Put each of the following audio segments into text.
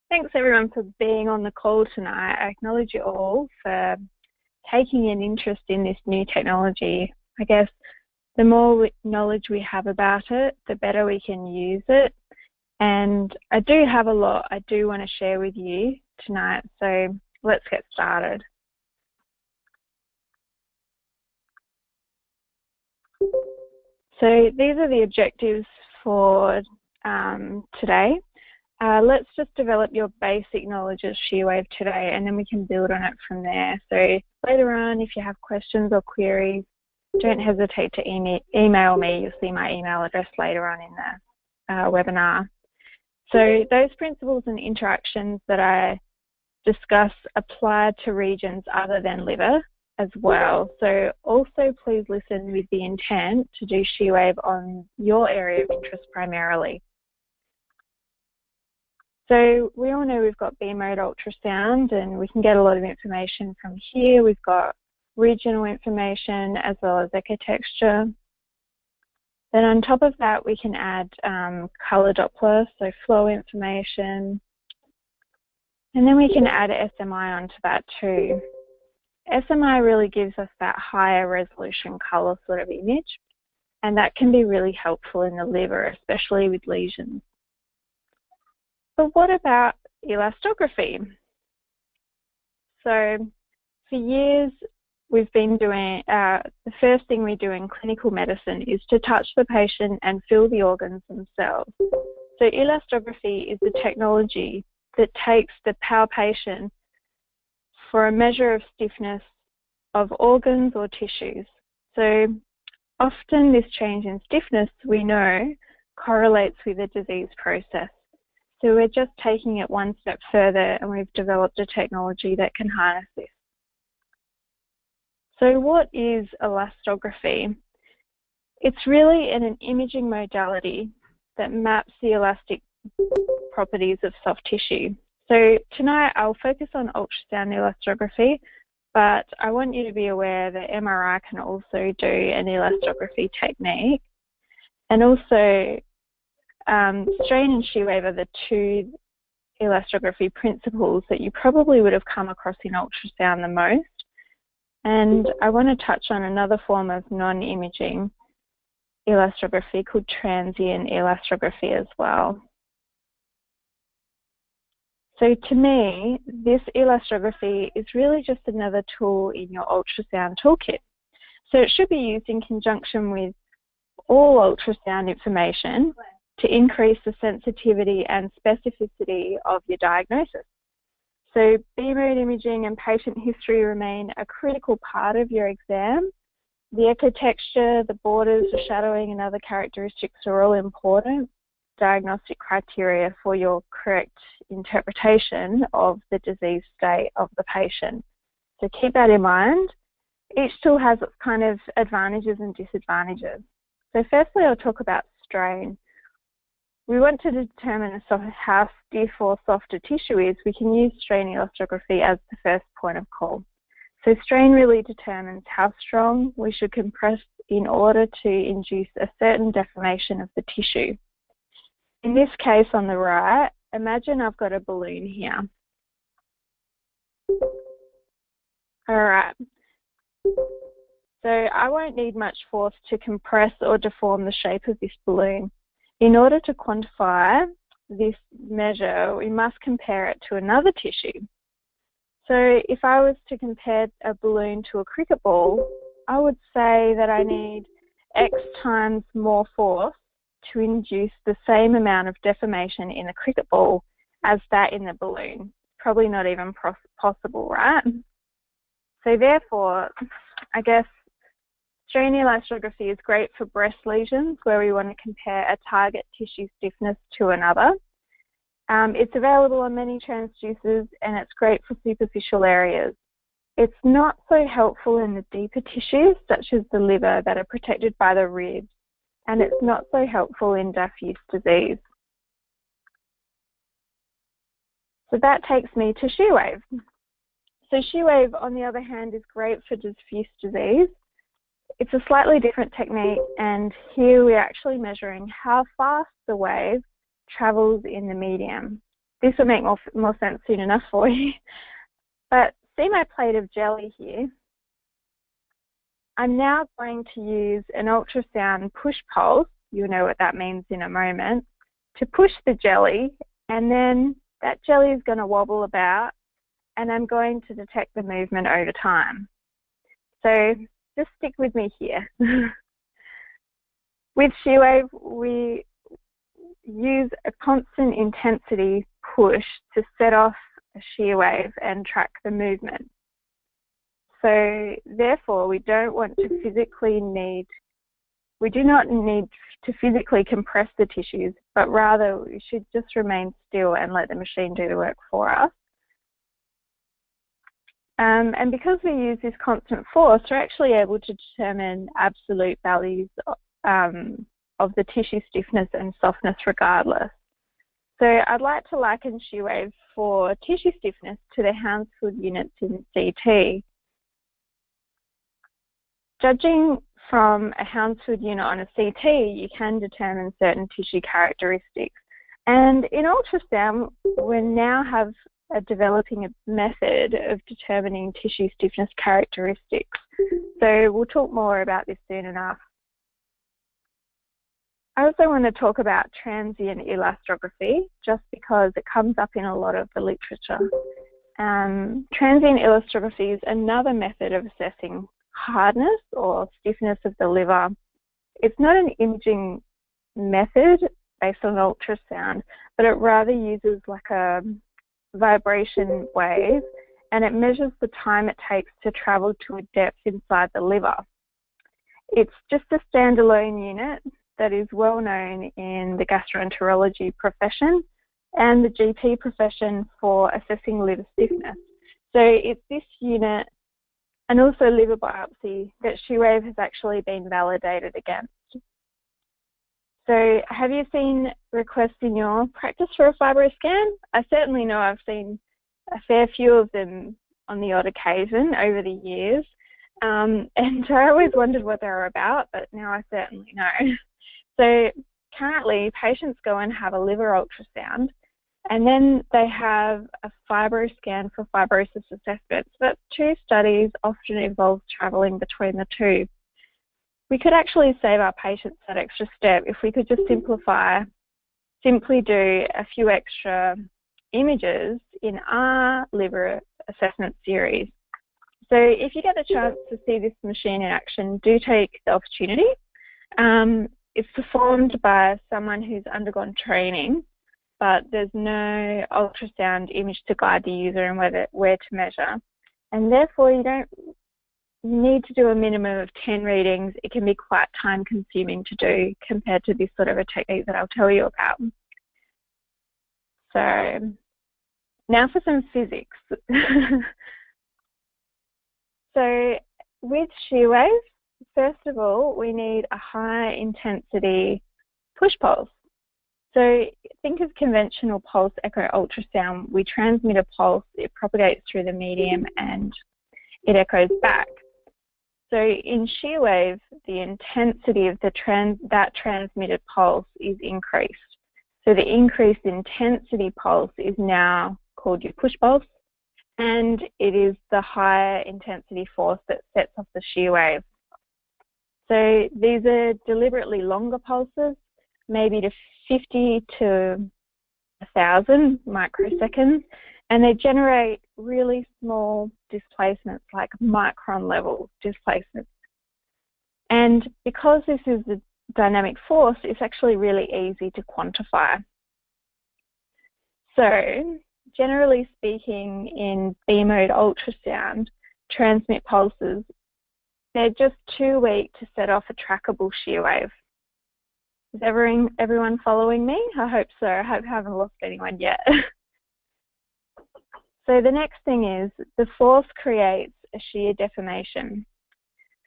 Thanks everyone for being on the call tonight. I acknowledge you all for taking an interest in this new technology. I guess the more knowledge we have about it, the better we can use it. And I do have a lot I do want to share with you tonight, so let's get started. So these are the objectives for today. Let's just develop your basic knowledge of shear wave today, and then we can build on it from there. So later on, if you have questions or queries, don't hesitate to email me. You'll see my email address later on in the webinar. So those principles and interactions that I discuss apply to regions other than liver as well. So also please listen with the intent to do shear wave on your area of interest primarily. So we all know we've got beam mode ultrasound, and we can get a lot of information from here. We've got regional information as well as echo texture. Then on top of that, we can add color Doppler, so flow information. And then we can add SMI onto that too. SMI really gives us that higher resolution color sort of image, and that can be really helpful in the liver, especially with lesions. But what about elastography? So for years, we've been doing, the first thing we do in clinical medicine is to touch the patient and feel the organs themselves. So elastography is the technology that takes the palpation for a measure of stiffness of organs or tissues. So often this change in stiffness, we know, correlates with a disease process. So we're just taking it one step further, and we've developed a technology that can harness this. So what is elastography? It's really an imaging modality that maps the elastic properties of soft tissue. So tonight I'll focus on ultrasound elastography, but I want you to be aware that MRI can also do an elastography technique. And also strain and shear wave are the two elastography principles that you probably would have come across in ultrasound the most. And I want to touch on another form of non-imaging elastography called transient elastography as well. So to me, this elastography is really just another tool in your ultrasound toolkit. So it should be used in conjunction with all ultrasound information to increase the sensitivity and specificity of your diagnosis. So beam mode imaging and patient history remain a critical part of your exam. The echo texture, the borders, the shadowing and other characteristics are all important diagnostic criteria for your correct interpretation of the disease state of the patient. So keep that in mind. Each tool has its kind of advantages and disadvantages. So firstly, I'll talk about strain. We want to determine how stiff or soft a tissue is. We can use strain elastography as the first point of call. So strain really determines how strong we should compress in order to induce a certain deformation of the tissue. In this case on the right, imagine I've got a balloon here. All right. So I won't need much force to compress or deform the shape of this balloon. In order to quantify this measure, we must compare it to another tissue. So if I was to compare a balloon to a cricket ball, I would say that I need X times more force to induce the same amount of deformation in the cricket ball as that in the balloon. Probably not even possible, right? So therefore, I guess strain elastography is great for breast lesions where we want to compare a target tissue stiffness to another. It's available on many transducers, and it's great for superficial areas. It's not so helpful in the deeper tissues, such as the liver, that are protected by the ribs, and it's not so helpful in diffuse disease. So that takes me to shear wave. So shear wave, on the other hand, is great for diffuse disease. It's a slightly different technique, and here we're actually measuring how fast the wave travels in the medium. this will make more sense soon enough for you. But see my plate of jelly here? I'm now going to use an ultrasound push pulse, you'll know what that means in a moment, to push the jelly, and then that jelly is going to wobble about, and I'm going to detect the movement over time. So just stick with me here. With ShearWave, we use a constant intensity push to set off a shear wave and track the movement. So therefore, we do not need to physically compress the tissues, but rather we should just remain still and let the machine do the work for us. And because we use this constant force, we're actually able to determine absolute values of the tissue stiffness and softness regardless. So I'd like to liken ShearWave for tissue stiffness to the Hounsfield units in CT. Judging from a Hounsfield unit on a CT, you can determine certain tissue characteristics. And in ultrasound, we now have developing a method of determining tissue stiffness characteristics. So we'll talk more about this soon enough. I also want to talk about transient elastography, just because it comes up in a lot of the literature. Transient elastography is another method of assessing hardness or stiffness of the liver. It's not an imaging method based on ultrasound, but it rather uses like a vibration wave, and it measures the time it takes to travel to a depth inside the liver. It's just a standalone unit that is well known in the gastroenterology profession and the GP profession for assessing liver stiffness. So it's this unit and also liver biopsy that ShearWave has actually been validated against. So have you seen requests in your practice for a FibroScan? I certainly know I've seen a fair few of them on the odd occasion over the years. And I always wondered what they were about, but now I certainly know. So currently, patients go and have a liver ultrasound, and then they have a FibroScan for fibrosis assessments. But 2 studies often involve travelling between the 2. We could actually save our patients that extra step if we could just simply do a few extra images in our liver assessment series. So if you get the chance to see this machine in action, do take the opportunity. It's performed by someone who's undergone training, but there's no ultrasound image to guide the user and where to measure. And therefore, you need to do a minimum of 10 readings. It can be quite time consuming to do compared to this sort of a technique that I'll tell you about. So now for some physics. So with ShearWave, first of all, we need a high intensity push pulse. So think of conventional pulse echo ultrasound. We transmit a pulse, it propagates through the medium and it echoes back. So in ShearWave, the intensity of that transmitted pulse is increased. So the increased intensity pulse is now called your push pulse, and it is the higher intensity force that sets off the shear wave. So these are deliberately longer pulses, maybe to 50 to 1,000 microseconds, and they generate really small displacements, like micron level displacements. And because this is the dynamic force, it's actually really easy to quantify. So generally speaking, in B-mode ultrasound, transmit pulses, they're just too weak to set off a trackable shear wave. Is everyone following me? I hope so. I hope I haven't lost anyone yet. So the next thing is the force creates a shear deformation.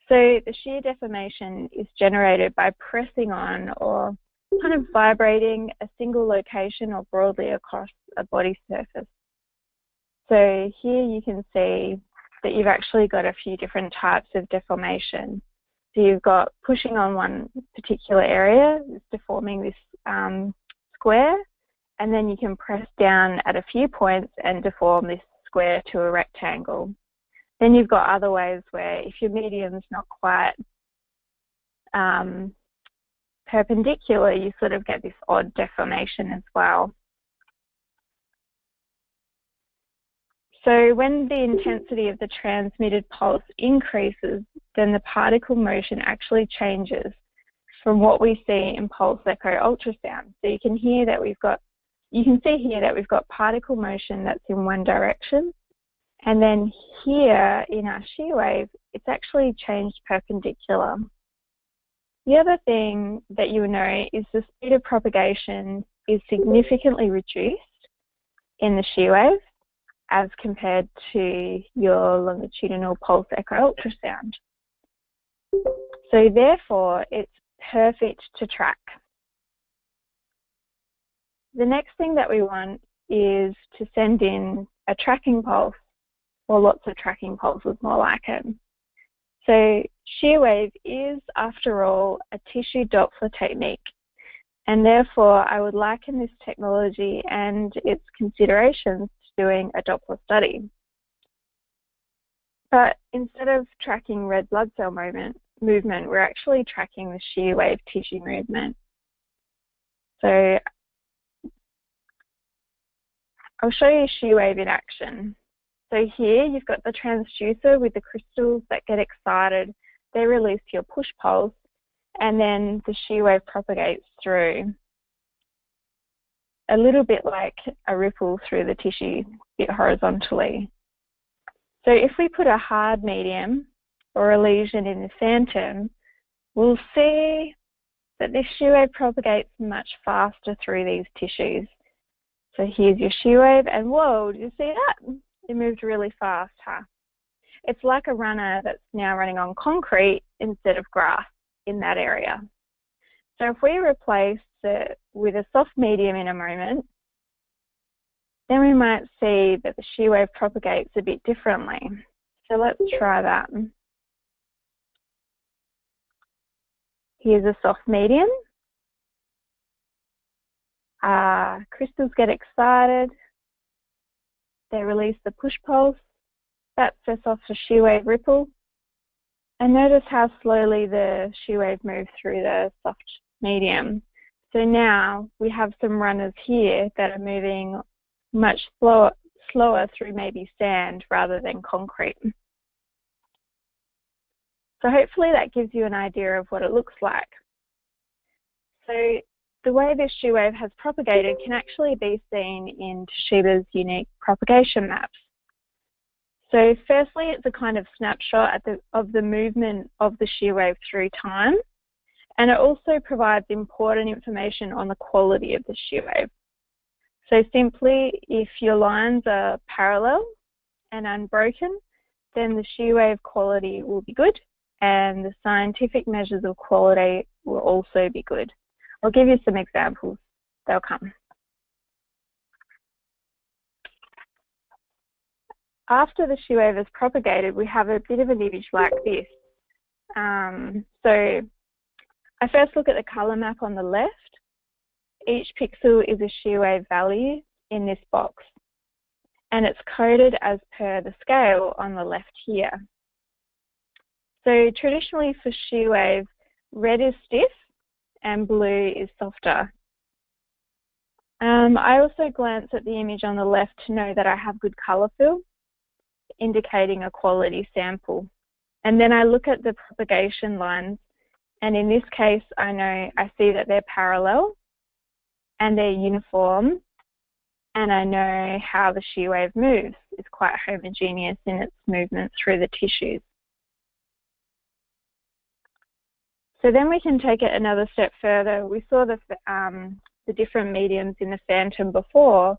So the shear deformation is generated by pressing on or kind of vibrating a single location or broadly across a body surface. So here you can see that you've actually got a few different types of deformation. So you've got pushing on one particular area, it's deforming this square, and then you can press down at a few points and deform this square to a rectangle. Then you've got other ways where if your medium's not quite perpendicular, you sort of get this odd deformation as well. So when the intensity of the transmitted pulse increases, then the particle motion actually changes from what we see in pulse echo ultrasound. So you can see here that we've got particle motion that's in one direction, and then here in our shear wave, it's actually changed perpendicular. The other thing that you will know is the speed of propagation is significantly reduced in the shear wave as compared to your longitudinal pulse echo ultrasound. So therefore, it's perfect to track. The next thing that we want is to send in a tracking pulse, or lots of tracking pulses more like it. So shear wave is, after all, a tissue Doppler technique, and therefore I would liken this technology and its considerations to doing a Doppler study. But instead of tracking red blood cell movement, we're actually tracking the shear wave tissue movement. So I'll show you shear wave in action. So here you've got the transducer with the crystals that get excited. They release your push pulse, and then the shear wave propagates through, a little bit like a ripple through the tissue, a bit horizontally. So if we put a hard medium or a lesion in the phantom, we'll see that this shear wave propagates much faster through these tissues. So here's your shear wave, and whoa, did you see that? It moved really fast, huh? It's like a runner that's now running on concrete instead of grass in that area. So if we replace it with a soft medium in a moment, then we might see that the shear wave propagates a bit differently. So let's try that. Here's a soft medium. Crystals get excited. They release the push pulse. That sets off a shear wave ripple. And notice how slowly the shear wave moves through the soft medium. So now we have some runners here that are moving much slower through maybe sand rather than concrete. So hopefully that gives you an idea of what it looks like. So the way this shear wave has propagated can actually be seen in Toshiba's unique propagation maps. So firstly, it's a kind of snapshot of the movement of the shear wave through time, and it also provides important information on the quality of the shear wave. So simply, if your lines are parallel and unbroken, then the shear wave quality will be good, and the scientific measures of quality will also be good. I'll give you some examples. They'll come. After the shear wave is propagated, we have a bit of an image like this. So I first look at the colour map on the left. Each pixel is a shear wave value in this box, and it's coded as per the scale on the left here. So traditionally for shear wave, red is stiff and blue is softer. I also glance at the image on the left to know that I have good colour fill, indicating a quality sample. And then I look at the propagation lines, and in this case I see that they're parallel and they're uniform, and I know how the shear wave moves. It's quite homogeneous in its movement through the tissues. So then we can take it another step further. We saw the different mediums in the phantom before,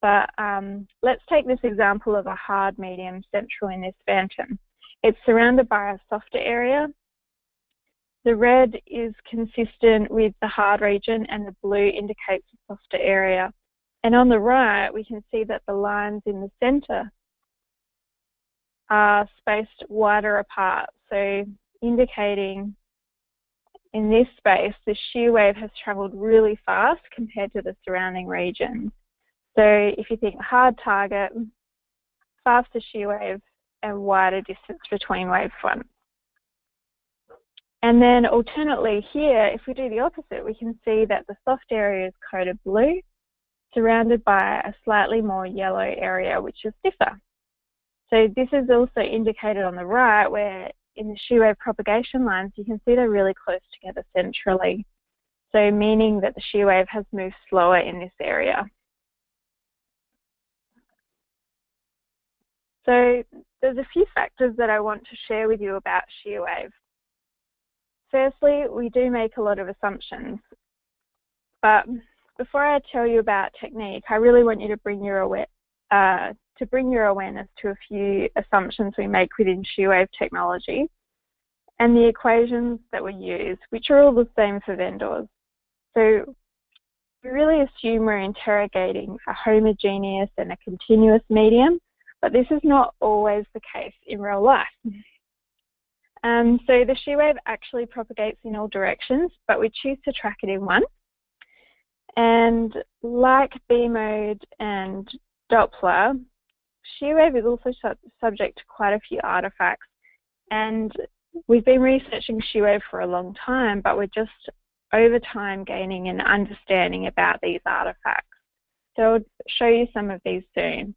but let's take this example of a hard medium central in this phantom. It's surrounded by a softer area. The red is consistent with the hard region, and the blue indicates a softer area. And on the right, we can see that the lines in the center are spaced wider apart, so indicating in this space, the shear wave has travelled really fast compared to the surrounding region. So if you think hard target, faster shear wave, and wider distance between wavefronts. And then alternately here, if we do the opposite, we can see that the soft area is coated blue, surrounded by a slightly more yellow area, which is stiffer. So this is also indicated on the right, where in the shear wave propagation lines, you can see they're really close together centrally. So meaning that the shear wave has moved slower in this area. So there's a few factors that I want to share with you about shear wave. Firstly, we do make a lot of assumptions, but before I tell you about technique, I really want you to bring your awareness to a few assumptions we make within shear wave technology and the equations that we use, which are all the same for vendors. So we really assume we're interrogating a homogeneous and a continuous medium, but this is not always the case in real life. So the shear wave actually propagates in all directions, but we choose to track it in one. And like B-mode and Doppler, shear wave is also subject to quite a few artifacts. And we've been researching shear wave for a long time, but we're just over time gaining an understanding about these artifacts. So I'll show you some of these soon.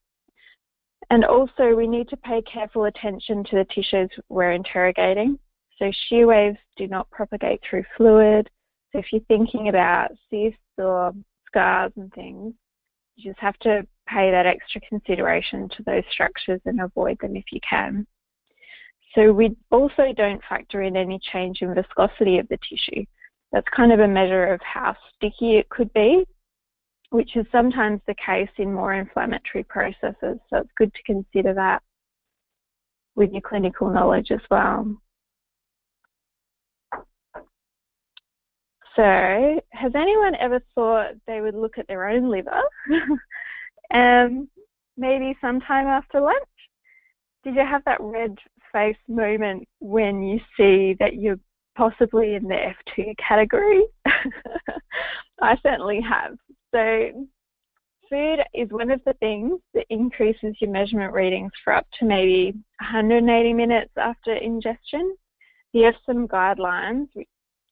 And also we need to pay careful attention to the tissues we're interrogating. So shear waves do not propagate through fluid. So if you're thinking about cysts or scars and things, you just have to pay that extra consideration to those structures and avoid them if you can. So we also don't factor in any change in viscosity of the tissue. That's kind of a measure of how sticky it could be, which is sometimes the case in more inflammatory processes. So it's good to consider that with your clinical knowledge as well. So has anyone ever thought they would look at their own liver maybe sometime after lunch? Did you have that red face moment when you see that you're possibly in the F2 category? I certainly have. So food is one of the things that increases your measurement readings for up to maybe 180 minutes after ingestion. The EFSM guidelines,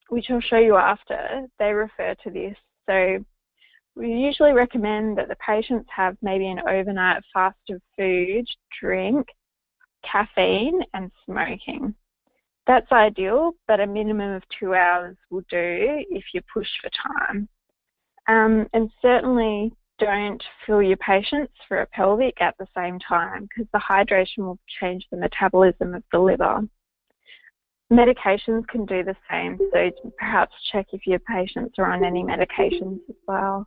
which I'll show you after, they refer to this. So we usually recommend that the patients have maybe an overnight fast of food, drink, caffeine and smoking. That's ideal, but a minimum of 2 hours will do if you push for time. And certainly don't fill your patients for a pelvic at the same time, because the hydration will change the metabolism of the liver. Medications can do the same, so perhaps check if your patients are on any medications as well.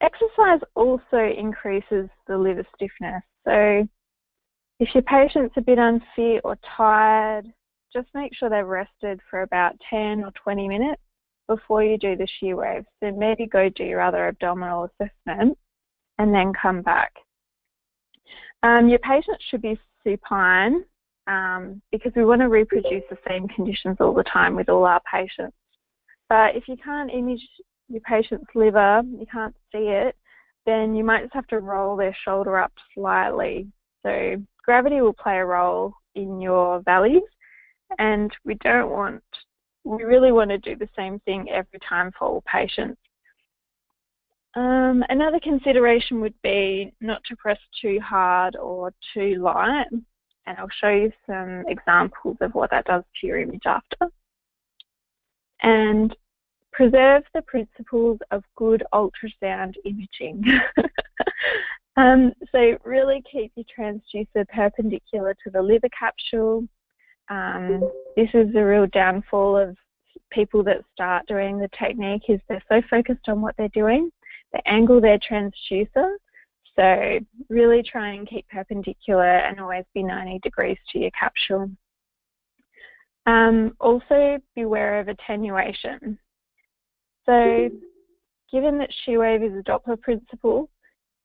Exercise also increases the liver stiffness. So if your patient's a bit unfit or tired, just make sure they've rested for about 10 or 20 minutes before you do the shear wave. So maybe go do your other abdominal assessment and then come back. Your patient should be supine because we want to reproduce the same conditions all the time with all our patients. But if you can't image your patient's liver, you can't see it, then you might just have to roll their shoulder up slightly. So gravity will play a role in your values, and we really want to do the same thing every time for all patients. Another consideration would be not to press too hard or too light, and I'll show you some examples of what that does to your image after. And preserve the principles of good ultrasound imaging. So really keep your transducer perpendicular to the liver capsule. This is the real downfall of people that start doing the technique, is they're so focused on what they're doing, they angle their transducer. So really try and keep perpendicular and always be 90 degrees to your capsule. Also beware of attenuation. So given that shear wave is a Doppler principle,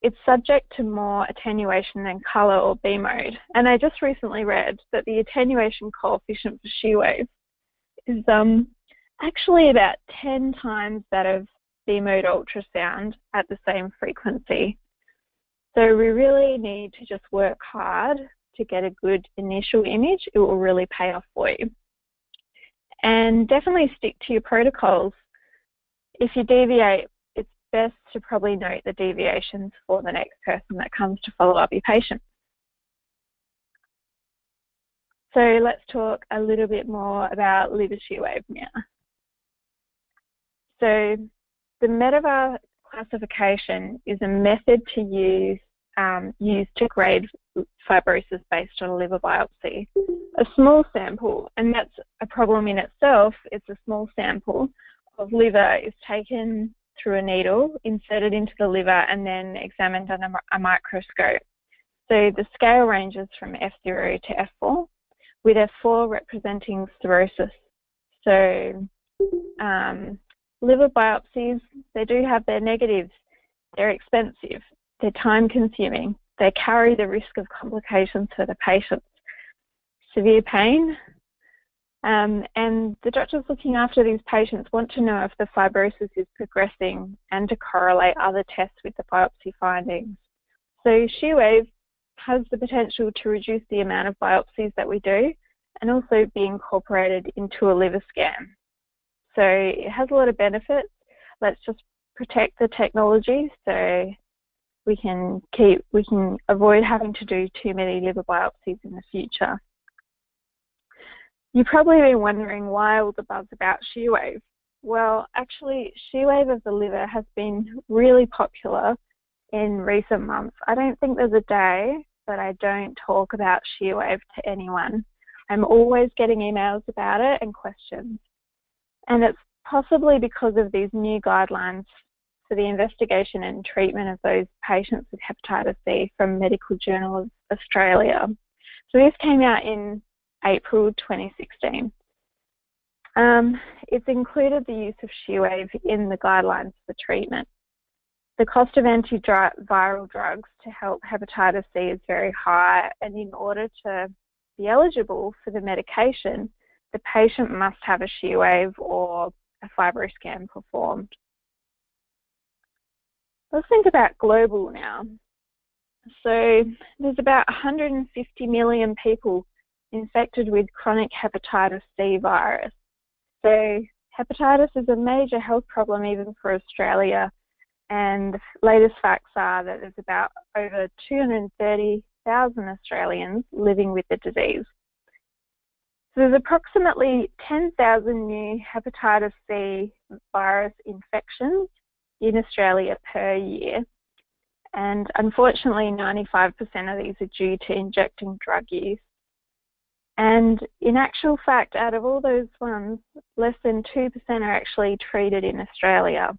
it's subject to more attenuation than colour or B mode. And I just recently read that the attenuation coefficient for shear wave is actually about 10 times that of B-mode ultrasound at the same frequency. So we really need to just work hard to get a good initial image. It will really pay off for you. And definitely stick to your protocols. If you deviate, it's best to probably note the deviations for the next person that comes to follow up your patient. So let's talk a little bit more about liver shear wave now. So the METAVAR classification is a method to use used to grade fibrosis based on a liver biopsy. A small sample, and that's a problem in itself, it's a small sample of liver is taken through a needle, inserted into the liver, and then examined under a microscope. So the scale ranges from F0 to F4, with F4 representing cirrhosis. So liver biopsies, they do have their negatives. They're expensive, they're time consuming, they carry the risk of complications for the patients, severe pain, and the doctors looking after these patients want to know if the fibrosis is progressing and to correlate other tests with the biopsy findings. So shear wave has the potential to reduce the amount of biopsies that we do and also be incorporated into a liver scan. So it has a lot of benefits. Let's just protect the technology so we can avoid having to do too many liver biopsies in the future. You've probably been wondering why all the buzz about shear wave. Well, actually, shear wave of the liver has been really popular in recent months. I don't think there's a day that I don't talk about shear wave to anyone. I'm always getting emails about it and questions. And it's possibly because of these new guidelines for the investigation and treatment of those patients with hepatitis C from Medical Journal of Australia. So this came out in April 2016. It's included the use of shear wave in the guidelines for treatment. The cost of antiviral drugs to help hepatitis C is very high, and in order to be eligible for the medication, the patient must have a shear wave or a fibroscan performed. Let's think about global now. So there's about 150 million people infected with chronic hepatitis C virus. So hepatitis is a major health problem even for Australia, and the latest facts are that there's about over 230,000 Australians living with the disease. So there's approximately 10,000 new hepatitis C virus infections in Australia per year, and unfortunately 95% of these are due to injecting drug use. And in actual fact, out of all those ones, less than 2% are actually treated in Australia.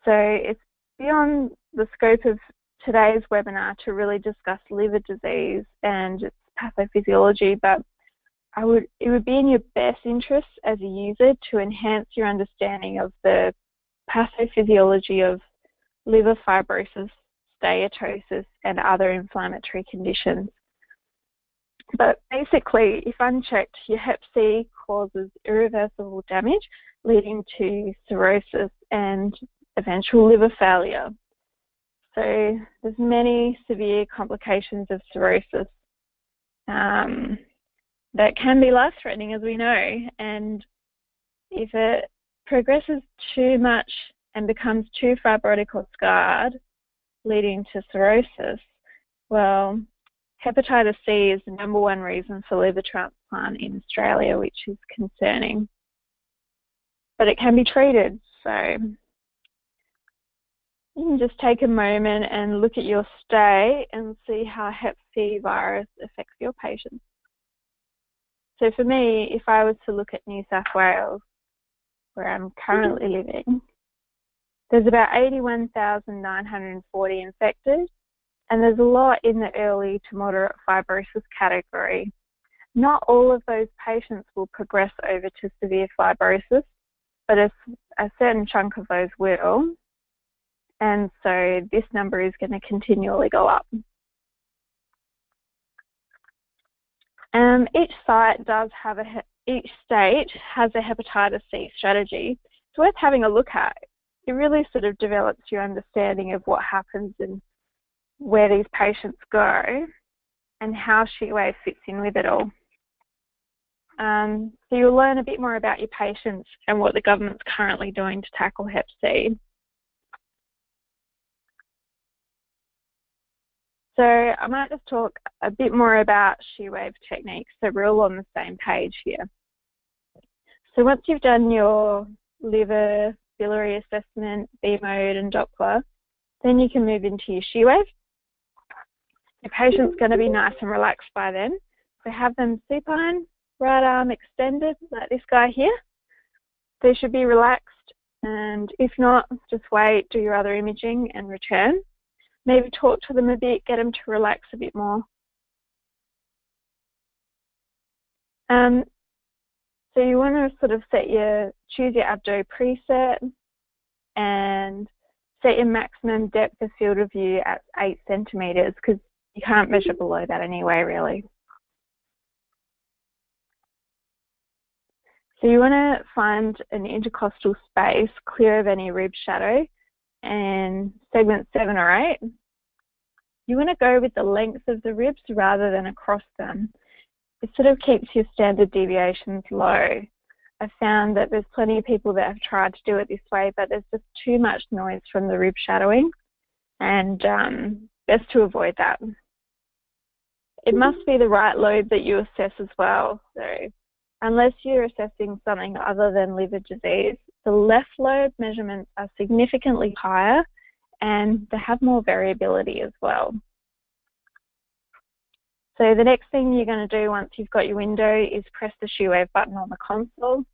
So it's beyond the scope of today's webinar to really discuss liver disease and its pathophysiology, but it would be in your best interest as a user to enhance your understanding of the pathophysiology of liver fibrosis, steatosis, and other inflammatory conditions. But basically, if unchecked, your hep C causes irreversible damage, leading to cirrhosis and eventual liver failure. So there's many severe complications of cirrhosis that can be life-threatening, as we know. And if it progresses too much and becomes too fibrotic or scarred, leading to cirrhosis, well, hepatitis C is the #1 reason for liver transplant in Australia, which is concerning. But it can be treated, so you can just take a moment and look at your stay and see how hep C virus affects your patients. So for me, if I was to look at New South Wales, where I'm currently living, there's about 81,940 infected, and there's a lot in the early to moderate fibrosis category. Not all of those patients will progress over to severe fibrosis, but a certain chunk of those will. And so this number is going to continually go up. Each site does have a each state has a hepatitis C strategy. It's worth having a look at. It really sort of develops your understanding of what happens and where these patients go and how SheWave fits in with it all. So you'll learn a bit more about your patients and what the government's currently doing to tackle Hep C. So I might just talk a bit more about SheWave techniques so we're all on the same page here. So once you've done your liver, biliary assessment, B-mode and Doppler, then you can move into your SheWave. Your patient's going to be nice and relaxed by then. So have them supine, right arm extended like this guy here. They should be relaxed, and if not, just wait, do your other imaging and return. Maybe talk to them a bit, get them to relax a bit more. So you want to sort of choose your abdo preset and set your maximum depth of field of view at 8 centimetres because you can't measure below that anyway, really. So you want to find an intercostal space clear of any rib shadow and segment 7 or 8. You want to go with the length of the ribs rather than across them. It sort of keeps your standard deviations low. I've found that there's plenty of people that have tried to do it this way, but there's just too much noise from the rib shadowing, and best to avoid that. It must be the right lobe that you assess as well. So unless you're assessing something other than liver disease, the left lobe measurements are significantly higher and they have more variability as well. So the next thing you're going to do once you've got your window is press the SheWave button on the console.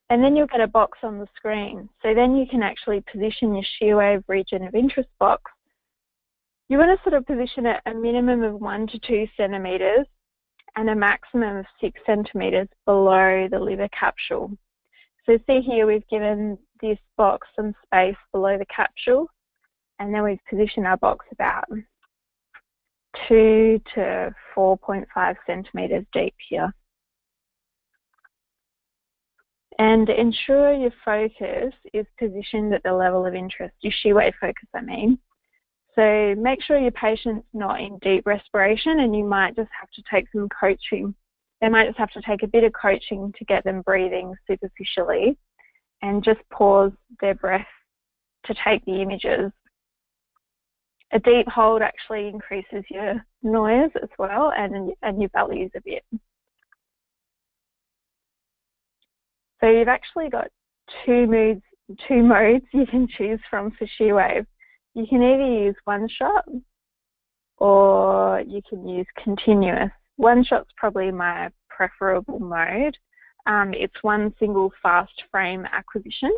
And then you'll get a box on the screen. So then you can actually position your SheWave region of interest box. You want to sort of position it a minimum of 1 to 2 centimetres and a maximum of 6 centimetres below the liver capsule. So see here we've given this box some space below the capsule, and then we've positioned our box about 2 to 4.5 centimetres deep here. And ensure your focus is positioned at the level of interest, your SheWave focus I mean. So make sure your patient's not in deep respiration, and you might just have to take some coaching. They might just have to take a bit of coaching to get them breathing superficially and just pause their breath to take the images. A deep hold actually increases your noise as well and your values a bit. So you've actually got two modes you can choose from for SheWave. You can either use one shot or you can use continuous. One shot's probably my preferable mode. It's one single fast frame acquisition.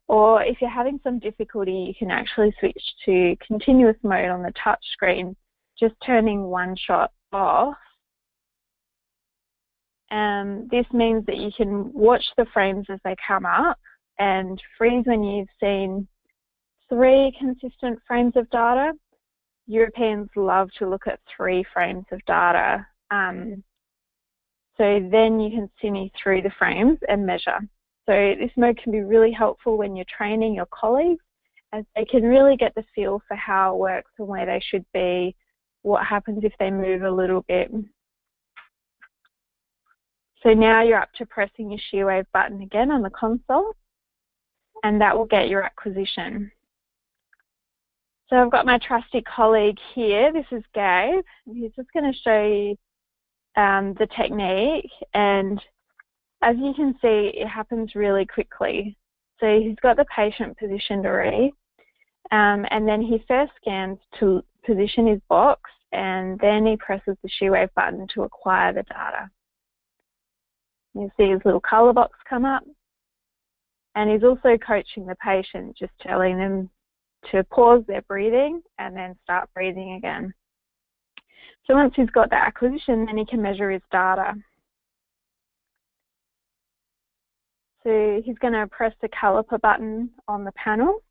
Or if you're having some difficulty, you can actually switch to continuous mode on the touch screen, just turning one shot off. This means that you can watch the frames as they come up and freeze when you've seen 3 consistent frames of data. Europeans love to look at 3 frames of data. So then you can shimmy through the frames and measure. So this mode can be really helpful when you're training your colleagues, as they can really get the feel for how it works and where they should be, what happens if they move a little bit. So now you're up to pressing your SheWave button again on the console, and that will get your acquisition. So I've got my trusty colleague here. This is Gabe. He's just going to show you the technique, and as you can see, it happens really quickly. So he's got the patient positioned already, and then he first scans to position his box, and then he presses the SheWave button to acquire the data. You see his little colour box come up, and he's also coaching the patient, just telling them to pause their breathing and then start breathing again. So once he's got the acquisition, then he can measure his data. So he's going to press the caliper button on the panel,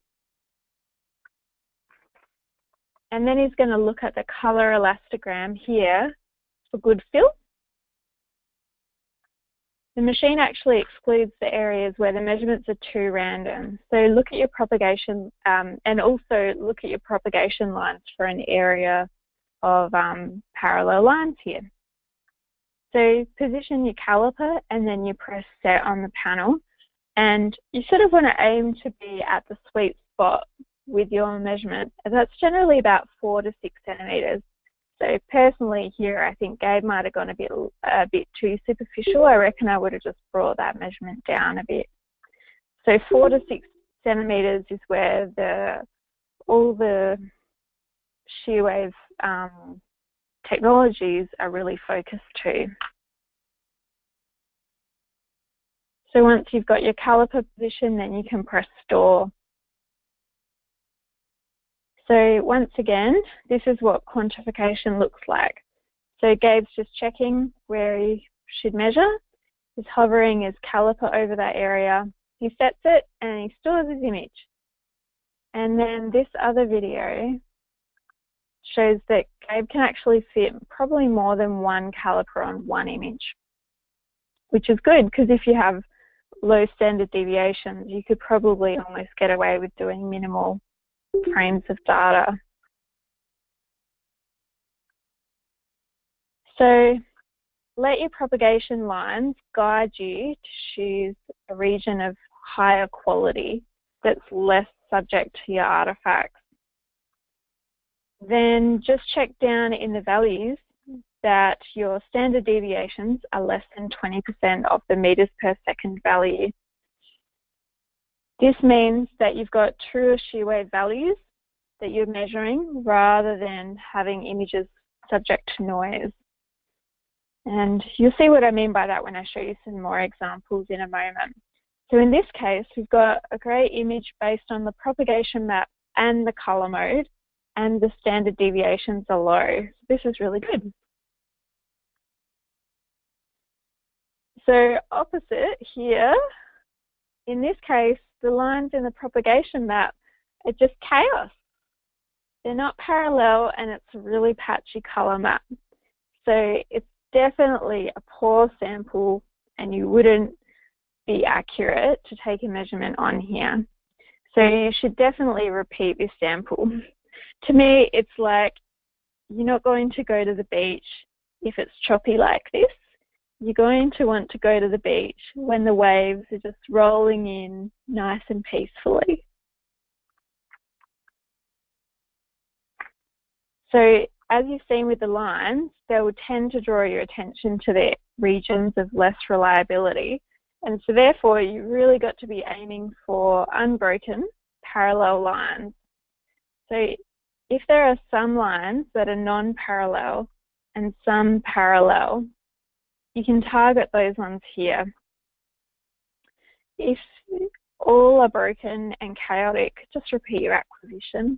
and then he's going to look at the colour elastogram here for good fill. the machine actually excludes the areas where the measurements are too random. So look at your propagation, and also look at your propagation lines for an area of parallel lines here. So position your caliper and then you press set on the panel, and you sort of want to aim to be at the sweet spot with your measurement. That's generally about 4 to 6 centimetres. So personally here, I think Gabe might have gone a bit too superficial. I reckon I would have just brought that measurement down a bit. So 4 to 6 centimetres is where all the shear wave technologies are really focused to. So once you've got your caliper position, then you can press store. So once again, this is what quantification looks like. So Gabe's just checking where he should measure. He's hovering his caliper over that area. He sets it and he stores his image. And then this other video shows that Gabe can actually fit probably more than one caliper on one image, which is good because if you have low standard deviations, you could probably almost get away with doing minimal frames of data. So let your propagation lines guide you to choose a region of higher quality that's less subject to your artifacts. Then just check down in the values that your standard deviations are less than 20% of the meters per second value. This means that you've got truer shear wave values that you're measuring rather than having images subject to noise. And you'll see what I mean by that when I show you some more examples in a moment. So in this case, we've got a great image based on the propagation map and the color mode, and the standard deviations are low. This is really good. So opposite here, in this case, the lines in the propagation map are just chaos. They're not parallel and it's a really patchy color map. So it's definitely a poor sample and you wouldn't be accurate to take a measurement on here. So you should definitely repeat this sample. To me, it's like you're not going to go to the beach if it's choppy like this. You're going to want to go to the beach when the waves are just rolling in nice and peacefully. So as you've seen with the lines, they will tend to draw your attention to the regions of less reliability. And so therefore, you really got to be aiming for unbroken parallel lines. So if there are some lines that are non-parallel and some parallel, you can target those ones here. If all are broken and chaotic, just repeat your acquisition.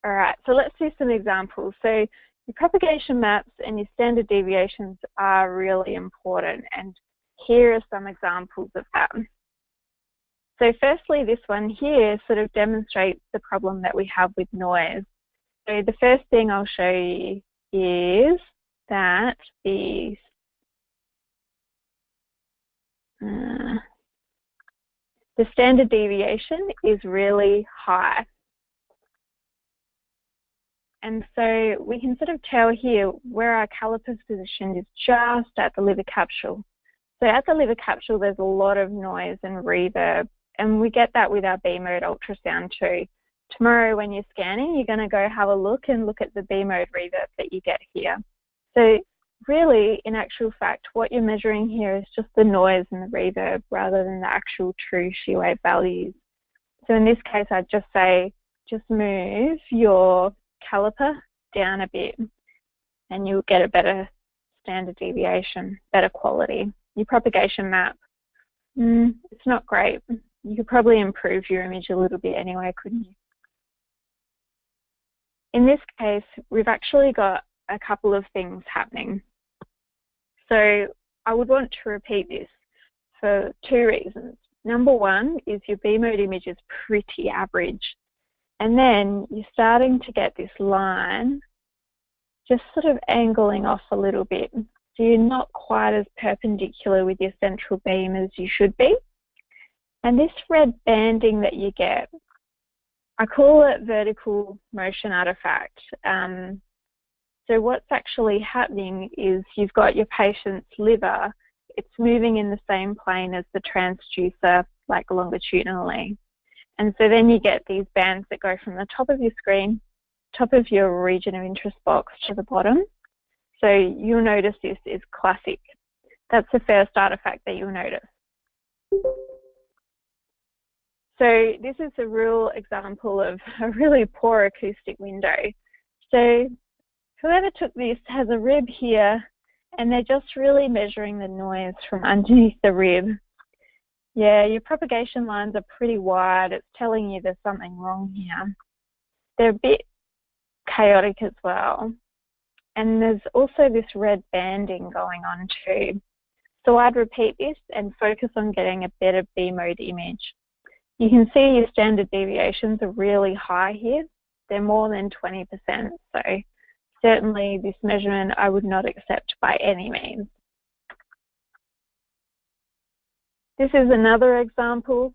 All right, so let's do some examples. So your propagation maps and your standard deviations are really important, and here are some examples of that. So firstly, this one here sort of demonstrates the problem that we have with noise. So the first thing I'll show you is that the standard deviation is really high. And so we can sort of tell here where our caliper's positioned is just at the liver capsule. So at the liver capsule, there's a lot of noise and reverb, and we get that with our B-mode ultrasound too. Tomorrow when you're scanning, you're going to go have a look and look at the B-mode reverb that you get here. So really, in actual fact, what you're measuring here is just the noise and the reverb rather than the actual true shear wave values. So in this case, I'd just say, just move your caliper down a bit and you'll get a better standard deviation, better quality. Your propagation map, it's not great. You could probably improve your image a little bit anyway, couldn't you? In this case, we've actually got a couple of things happening. So I would want to repeat this for two reasons. Number one is your B-mode image is pretty average. And then you're starting to get this line just sort of angling off a little bit. So you're not quite as perpendicular with your central beam as you should be. And this red banding that you get, I call it vertical motion artifact. So what's actually happening is you've got your patient's liver, it's moving in the same plane as the transducer, like longitudinally. And so then you get these bands that go from the top of your screen, top of your region of interest box to the bottom. So you'll notice this is classic. That's the first artifact that you'll notice. So this is a real example of a really poor acoustic window. So whoever took this has a rib here, and they're just really measuring the noise from underneath the rib. Yeah, your propagation lines are pretty wide. It's telling you there's something wrong here. They're a bit chaotic as well. And there's also this red banding going on too. So I'd repeat this and focus on getting a better B-mode image. You can see your standard deviations are really high here. They're more than 20%. So certainly this measurement I would not accept by any means. This is another example.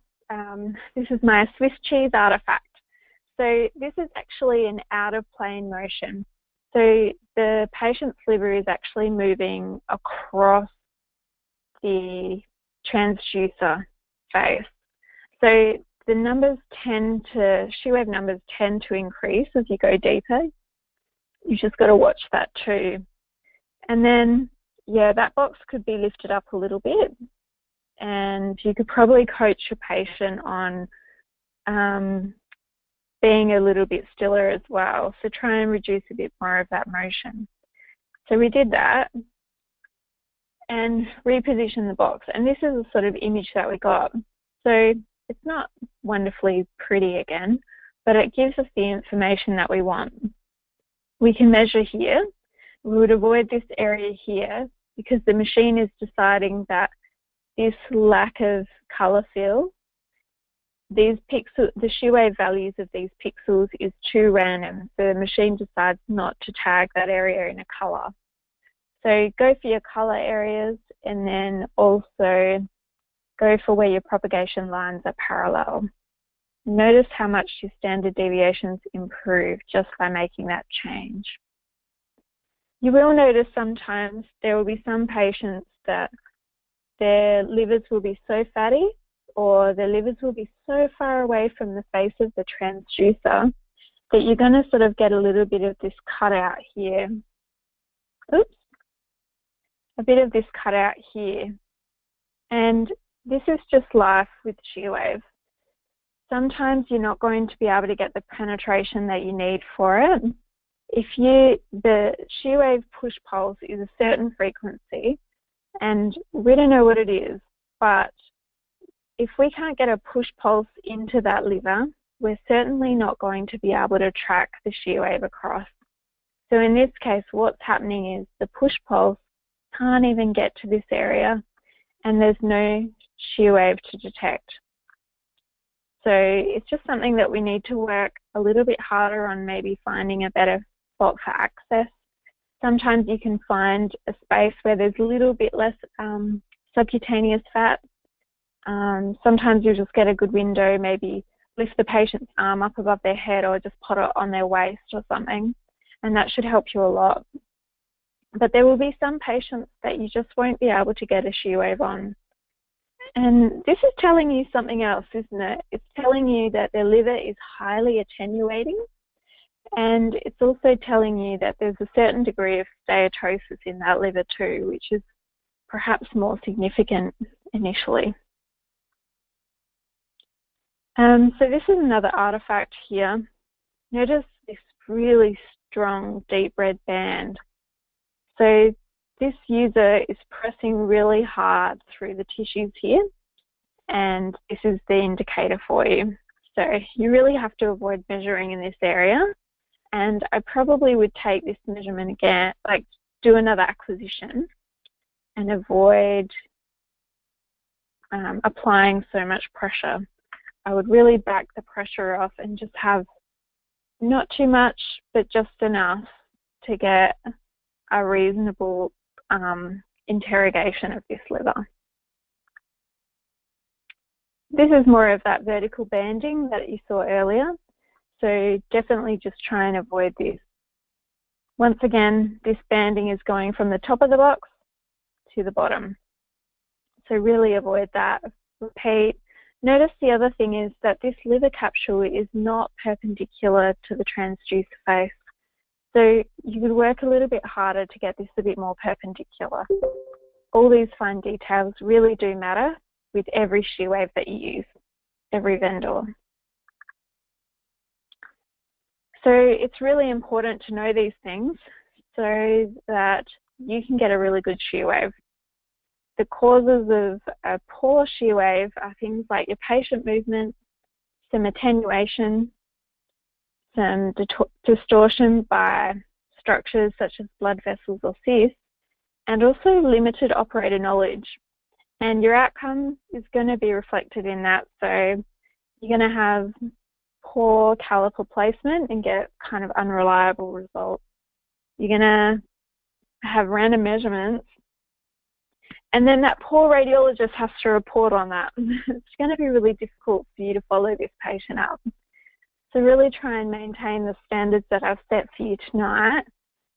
This is my Swiss cheese artifact. So this is actually an out of plane motion. So the patient's liver is actually moving across the transducer face. So the numbers shear wave numbers tend to increase as you go deeper. You just got to watch that too. And then, yeah, that box could be lifted up a little bit, and you could probably coach your patient on being a little bit stiller as well. So try and reduce a bit more of that motion. So we did that and reposition the box. And this is the sort of image that we got. So it's not wonderfully pretty again, but it gives us the information that we want. We can measure here. We would avoid this area here because the machine is deciding that this lack of color fill, these pixels, the shear wave values of these pixels is too random. So the machine decides not to tag that area in a color. So go for your color areas and then also go for where your propagation lines are parallel. Notice how much your standard deviations improve just by making that change. You will notice sometimes there will be some patients that their livers will be so fatty or their livers will be so far away from the face of the transducer that you're going to sort of get a little bit of this cutout here. Oops. A bit of this cutout here. And this is just life with shear wave. Sometimes you're not going to be able to get the penetration that you need for it. The shear wave push pulse is a certain frequency, and we don't know what it is, but if we can't get a push pulse into that liver, we're certainly not going to be able to track the shear wave across. So in this case, what's happening is the push pulse can't even get to this area, and there's no shear wave to detect. So it's just something that we need to work a little bit harder on, maybe finding a better spot for access. Sometimes you can find a space where there's a little bit less subcutaneous fat. Sometimes you'll just get a good window, maybe lift the patient's arm up above their head or just put it on their waist or something, and that should help you a lot. But there will be some patients that you just won't be able to get a shear wave on. And this is telling you something else, isn't it? It's telling you that their liver is highly attenuating, and it's also telling you that there's a certain degree of steatosis in that liver too, which is perhaps more significant initially. So this is another artifact here. Notice this really strong deep red band. So this user is pressing really hard through the tissues here, and this is the indicator for you. So you really have to avoid measuring in this area, and I probably would take this measurement again, like do another acquisition and avoid applying so much pressure. I would really back the pressure off and just have not too much, but just enough to get a reasonable interrogation of this liver. This is more of that vertical banding that you saw earlier, so definitely just try and avoid this. Once again, this banding is going from the top of the box to the bottom, so really avoid that. Repeat. Notice the other thing is that this liver capsule is not perpendicular to the transducer face, so you could work a little bit harder to get this a bit more perpendicular. All these fine details really do matter with every shear wave that you use, every vendor. So it's really important to know these things so that you can get a really good shear wave. The causes of a poor shear wave are things like your patient movement, some attenuation, some distortion by structures such as blood vessels or cysts, and also limited operator knowledge. And your outcome is going to be reflected in that. So you're going to have poor caliper placement and get kind of unreliable results. You're going to have random measurements, and then that poor radiologist has to report on that. It's going to be really difficult for you to follow this patient up. So really try and maintain the standards that I've set for you tonight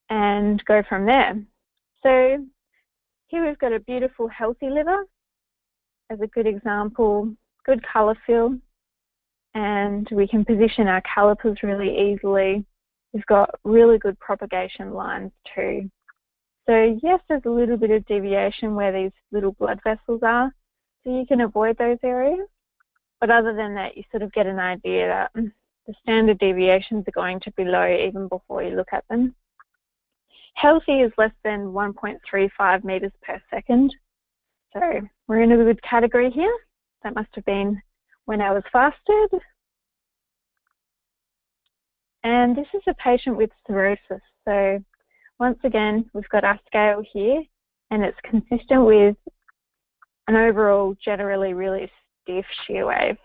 and go from there. So here we've got a beautiful healthy liver as a good example, good colour fill, and we can position our calipers really easily. We've got really good propagation lines too. So yes, there's a little bit of deviation where these little blood vessels are, so you can avoid those areas. But other than that, you sort of get an idea that the standard deviations are going to be low even before you look at them. Healthy is less than 1.35 meters per second. So we're in a good category here. That must have been when I was fasted. And this is a patient with cirrhosis. So once again, we've got our scale here, and it's consistent with an overall generally really stiff shear wave.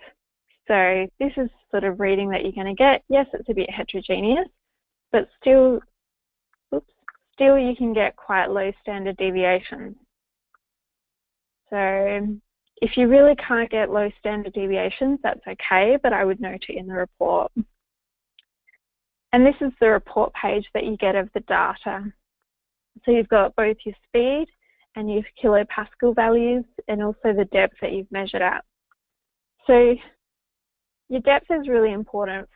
So this is sort of reading that you're going to get. Yes, it's a bit heterogeneous, but still you can get quite low standard deviations. So if you really can't get low standard deviations, that's okay, but I would note it in the report. And this is the report page that you get of the data. So you've got both your speed and your kilopascal values, and also the depth that you've measured at. So your depth is really important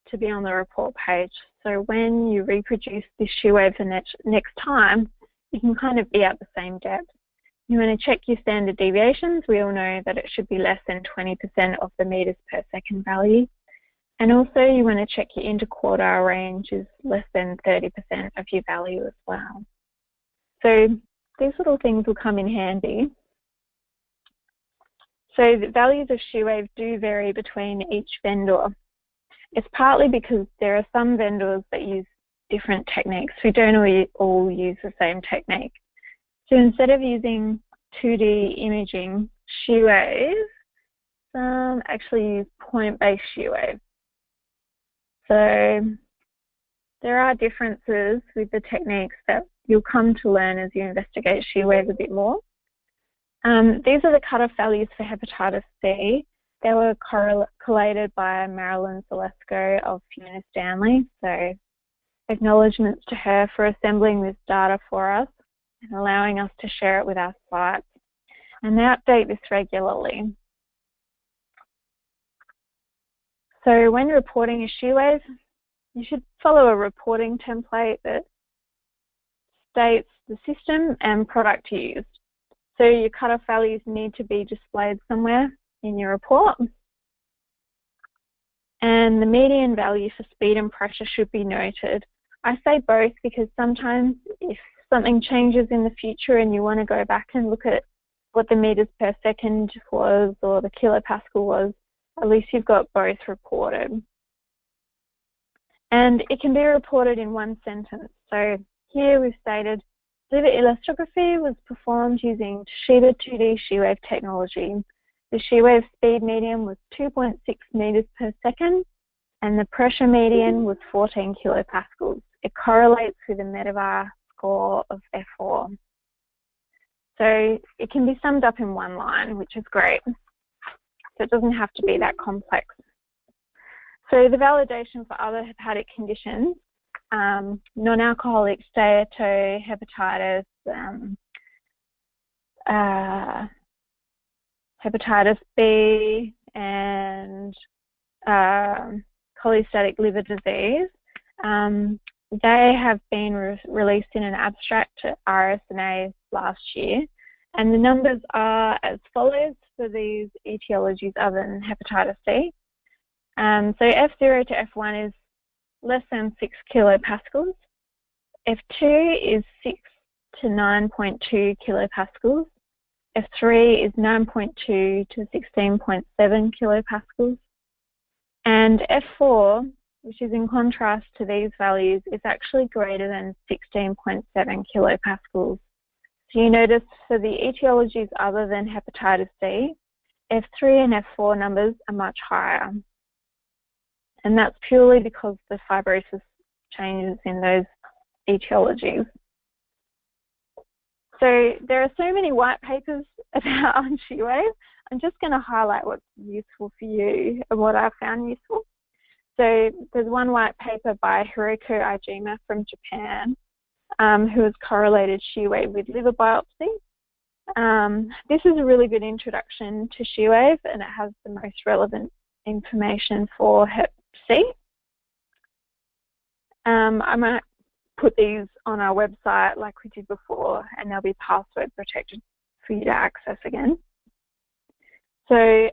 to be on the report page. So when you reproduce this shear wave the next time, you can kind of be at the same depth. You want to check your standard deviations. We all know that it should be less than 20% of the meters per second value. And also you want to check your interquartile range is less than 30% of your value as well. So these little things will come in handy. So the values of shear wave do vary between each vendor. It's partly because there are some vendors that use different techniques. We don't all use the same technique. So instead of using 2D imaging shear wave, some actually use point-based shear wave. So there are differences with the techniques that you'll come to learn as you investigate shear wave a bit more. These are the cutoff values for hepatitis C. They were collated by Marilyn Zalesko of Fiona Stanley. So acknowledgements to her for assembling this data for us and allowing us to share it with our sites. And they update this regularly. So when reporting a shear wave, you should follow a reporting template that states the system and product used. So your cutoff values need to be displayed somewhere in your report. And the median value for speed and pressure should be noted. I say both because sometimes if something changes in the future and you want to go back and look at what the meters per second was or the kilopascal was, at least you've got both reported. And it can be reported in one sentence. So here we've stated, liver elastography was performed using Toshiba 2D shear wave technology. The shear wave speed median was 2.6 meters per second, and the pressure median was 14 kilopascals. It correlates with a Medvar score of F4. So it can be summed up in one line, which is great. So it doesn't have to be that complex. So the validation for other hepatic conditions, non-alcoholic steatohepatitis, hepatitis B, and cholestatic liver disease, they have been released in an abstract to RSNA last year, and the numbers are as follows for these etiologies other than hepatitis C. So F0 to F1 is less than 6 kilopascals, F2 is 6 to 9.2 kilopascals, F3 is 9.2 to 16.7 kilopascals, and F4, which is in contrast to these values, is actually greater than 16.7 kilopascals. So you notice for the etiologies other than hepatitis C, F3 and F4 numbers are much higher. And that's purely because the fibrosis changes in those etiologies. So there are so many white papers about on SheWave. I'm just going to highlight what's useful for you and what I found useful. So there's one white paper by Hiroko Iijima from Japan, who has correlated SheWave with liver biopsy. This is a really good introduction to SheWave, and it has the most relevant information for Hep C. I might put these on our website like we did before, and they'll be password protected for you to access again. So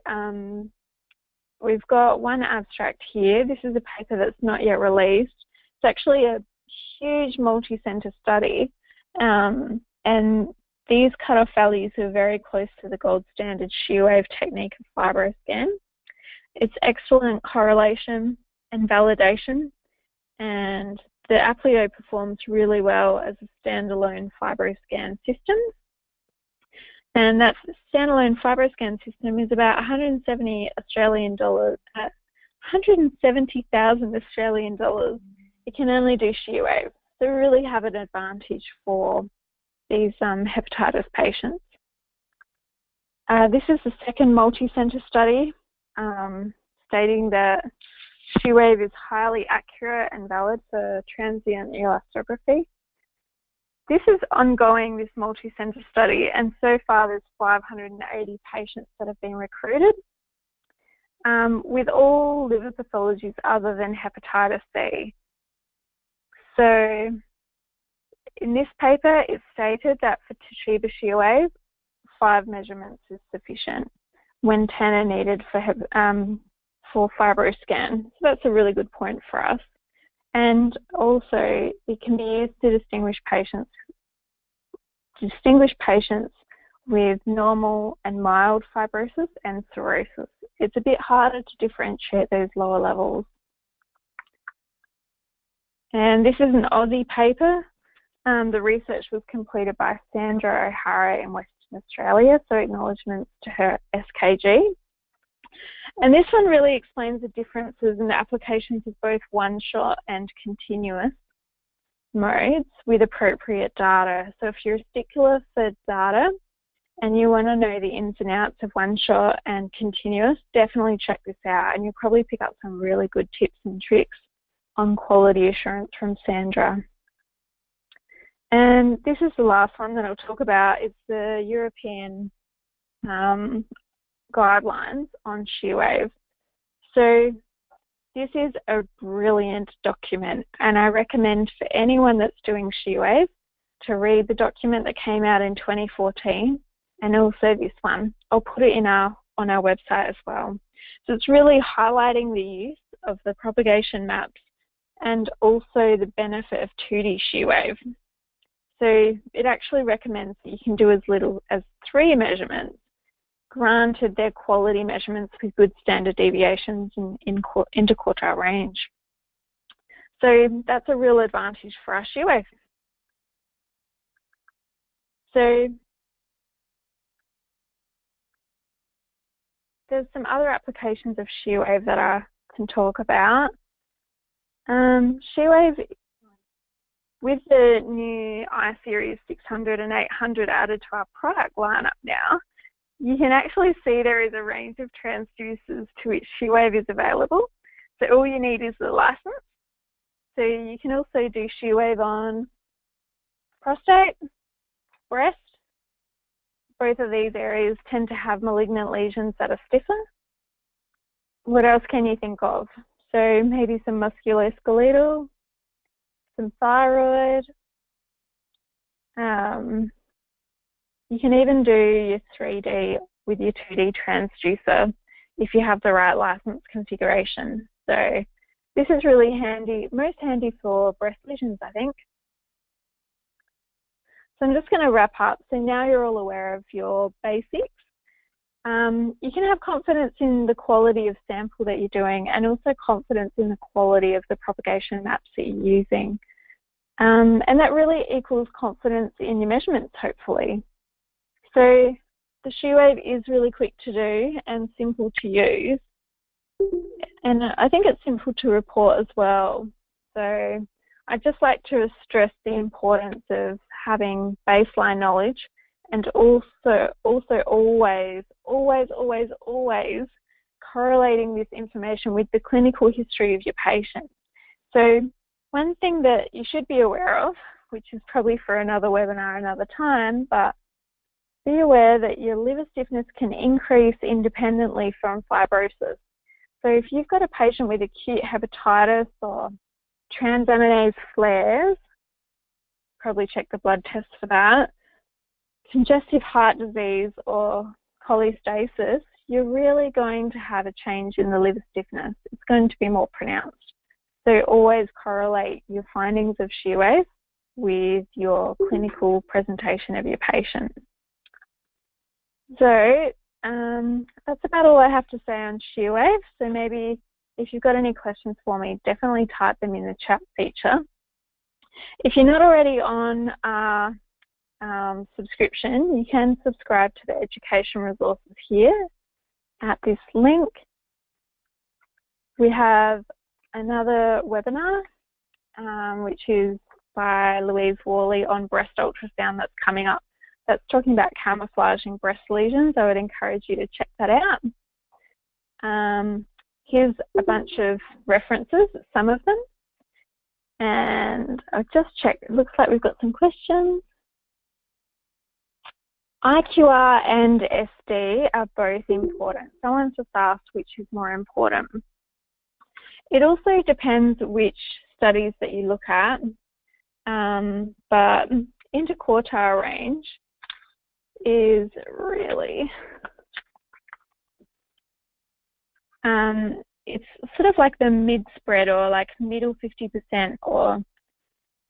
we've got one abstract here. This is a paper that's not yet released. It's actually a huge multi-center study, and these cutoff values are very close to the gold standard SheWave technique of FibroScan. It's excellent correlation and validation, and the Aplio performs really well as a standalone FibroScan system. And that standalone FibroScan system is about 170,000 Australian dollars. It can only do SheWave, so we really have an advantage for these hepatitis patients. This is the second multi-center study stating that SheWave is highly accurate and valid for transient elastography. This is ongoing, this multi-center study, and so far there's 580 patients that have been recruited with all liver pathologies other than hepatitis C. So in this paper, it's stated that for Toshiba SheWave, 5 measurements is sufficient when 10 are needed for FibroScan. So that's a really good point for us. And also, it can be used to distinguish patients with normal and mild fibrosis and cirrhosis. It's a bit harder to differentiate those lower levels. And this is an Aussie paper. The research was completed by Sandra O'Hara in Western Australia, so acknowledgements to her SKG. And this one really explains the differences in the applications of both one-shot and continuous modes with appropriate data. So if you're a stickler for data and you want to know the ins and outs of one-shot and continuous, definitely check this out, and you'll probably pick up some really good tips and tricks on quality assurance from Sandra. And this is the last one that I'll talk about. It's the European guidelines on SheWave. So this is a brilliant document, and I recommend for anyone that's doing SheWave to read the document that came out in 2014 and also this one. I'll put it on our website as well. So it's really highlighting the use of the propagation maps and also the benefit of 2D SheWave. So it actually recommends that you can do as little as 3 measurements, granted they're quality measurements with good standard deviations in interquartile range. So that's a real advantage for our SheWave. So there's some other applications of SheWave that I can talk about. SheWave with the new iSeries 600 and 800 added to our product lineup now, you can actually see there is a range of transducers to which ShearWave is available. So all you need is the license. So you can also do ShearWave on prostate, breast. Both of these areas tend to have malignant lesions that are stiffer. What else can you think of? So maybe some musculoskeletal, some thyroid. You can even do your 3D with your 2D transducer if you have the right license configuration. So this is really handy, most handy for breast lesions, I think. So I'm just going to wrap up. So now you're all aware of your basics. You can have confidence in the quality of sample that you're doing and also confidence in the quality of the propagation maps that you're using. And that really equals confidence in your measurements, hopefully. So the ShearWave is really quick to do and simple to use. And I think it's simple to report as well. So I'd just like to stress the importance of having baseline knowledge and also always correlating this information with the clinical history of your patient. So one thing that you should be aware of, which is probably for another webinar another time, but be aware that your liver stiffness can increase independently from fibrosis. So if you've got a patient with acute hepatitis or transaminase flares, probably check the blood test for that, congestive heart disease or cholestasis, you're really going to have a change in the liver stiffness. It's going to be more pronounced. So always correlate your findings of ShearWave with your clinical presentation of your patient. So that's about all I have to say on ShearWave. So maybe if you've got any questions for me, definitely type them in the chat feature. If you're not already on our subscription, you can subscribe to the education resources here at this link. We have another webinar, which is by Louise Worley on breast ultrasound that's coming up. That's talking about camouflaging breast lesions. I would encourage you to check that out. Here's a bunch of references, some of them. And I've just checked, it looks like we've got some questions. IQR and SD are both important. Someone's just asked which is more important. It also depends which studies that you look at, but interquartile range is really, it's sort of like the mid-spread or like middle 50%, or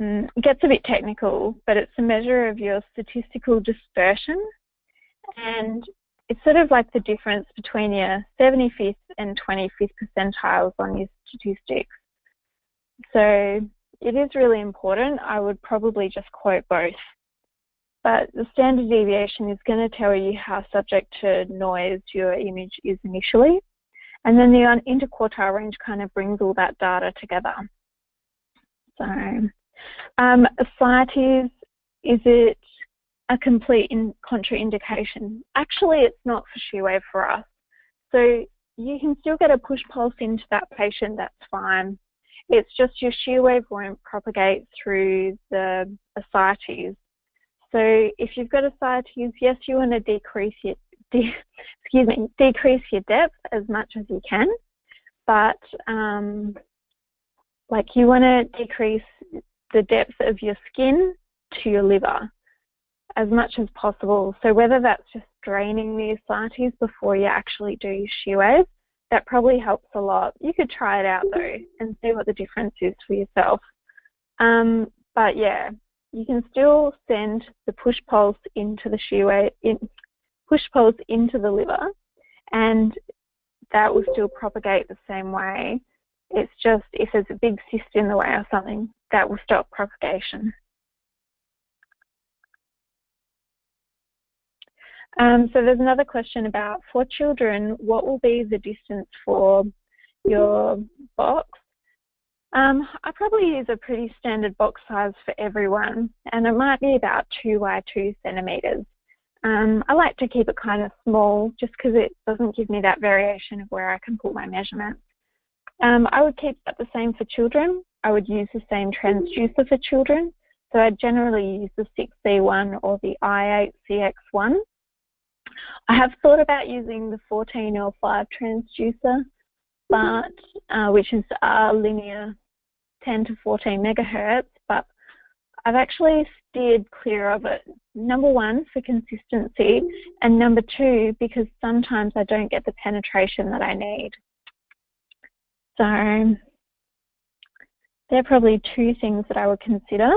it gets a bit technical, but it's a measure of your statistical dispersion, and it's sort of like the difference between your 75th and 25th percentiles on your statistics. So it is really important. I would probably just quote both. But the standard deviation is going to tell you how subject to noise your image is initially. And then the interquartile range kind of brings all that data together. So, ascites, is it a complete contraindication? Actually, it's not for ShearWave for us. So you can still get a push pulse into that patient, that's fine. It's just your ShearWave won't propagate through the ascites. So if you've got ascites, yes, you want to decrease your decrease your depth as much as you can, but like you want to decrease the depth of your skin to your liver as much as possible. So whether that's just draining the ascites before you actually do your ShearWave, that probably helps a lot. You could try it out though and see what the difference is for yourself. But yeah, you can still send the push pulse into the ShearWave, push pulse into the liver, and that will still propagate the same way. It's just if there's a big cyst in the way or something, that will stop propagation. So there's another question about, for children, what will be the distance for your box? I probably use a pretty standard box size for everyone, and it might be about 2 by 2 centimetres. I like to keep it kind of small just because it doesn't give me that variation of where I can put my measurements. I would keep that the same for children. I would use the same transducer for children. So I generally use the 6C1 or the i8CX1. I have thought about using the 14L5 transducer, but which is linear 10 to 14 megahertz, but I've actually steered clear of it. Number one, for consistency, and number two, because sometimes I don't get the penetration that I need. So they're probably two things that I would consider.